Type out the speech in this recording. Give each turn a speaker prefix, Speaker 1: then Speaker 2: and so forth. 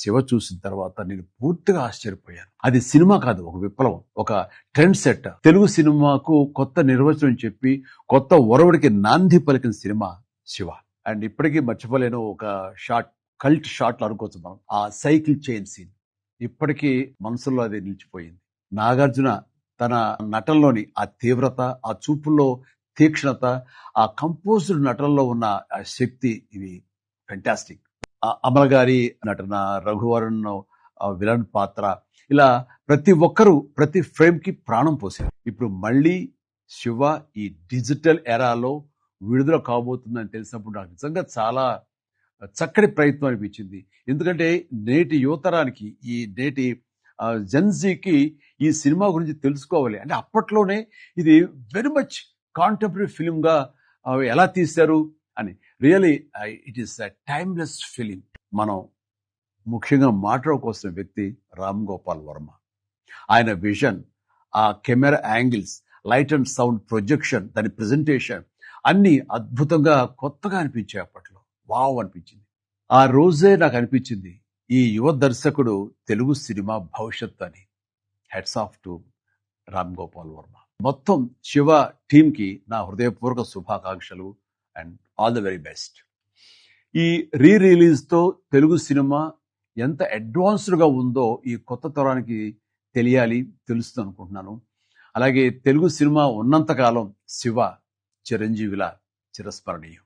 Speaker 1: శివ చూసిన తర్వాత నేను పూర్తిగా ఆశ్చర్యపోయాను. అది సినిమా కాదు, ఒక విప్లవం, ఒక ట్రెండ్ సెట్. తెలుగు సినిమాకు కొత్త నిర్వచనం చెప్పి కొత్త ఒరవడికి నాంది పలికిన సినిమా శివ. అండ్ ఇప్పటికీ మర్చిపోలేను ఒక షాట్, కల్ట్ షాట్లు అనుకోవచ్చు మనం, ఆ సైకిల్ చైన్ సీన్ ఇప్పటికీ మనసులో అది నిలిచిపోయింది. నాగార్జున తన నటనలోని ఆ తీవ్రత, ఆ చూపుల్లో తీక్షణత, ఆ కంపోజ్డ్ నటనలో ఉన్న ఆ శక్తి, ఇవి ఫెంటాస్టిక్. అమల గారి నటన, రఘువరన్ విలన్ పాత్ర, ఇలా ప్రతి ఒక్కరూ ప్రతి ఫ్రేమ్ కి ప్రాణం పోసారు. ఇప్పుడు మళ్ళీ శివ ఈ డిజిటల్ ఎరాలో విడుదల కాబోతుందని తెలిసినప్పుడు నాకు నిజంగా చాలా చక్కటి ప్రయత్నం అనిపించింది. ఎందుకంటే నేటి యువతరానికి, ఈ నేటి జెన్జీకి ఈ సినిమా గురించి తెలుసుకోవాలి అంటే అప్పట్లోనే ఇది వెరీ మచ్ కాంటెంపరీ ఫిలిం గా ఎలా తీశారు అని. Really it is a timeless film. మనం ముఖ్యంగా మాట్లాడుకోవాల్సిన వ్యక్తి రామ్ గోపాల్ వర్మ. ఆయన విజన్, ఆ camera angles, light and sound projection, దాని ప్రెజెంటేషన్ అన్ని అద్భుతంగా కొత్తగా అనిపించాయి. అప్పట్లో వావ్ అనిపించింది. ఆ రోజే నాకు అనిపించింది ఈ యువ దర్శకుడు తెలుగు సినిమా భవిష్యత్ అని. Heads off to Ram Gopal Varma. మొత్తం శివ టీమ్ కి నా హృదయపూర్వక శుభాకాంక్షలు and all the very best. ఈ రిలీజ్ తో తెలుగు సినిమా ఎంత అడ్వాన్స్డ్ గా ఉందో ఈ కొత్త తరానికి తెలియాలి, తెలుస్తుంది అనుకుంటున్నాను. అలాగే తెలుగు సినిమా ఉన్నంతకాలం శివ చిరంజీవిలా చిరస్మరణీయం.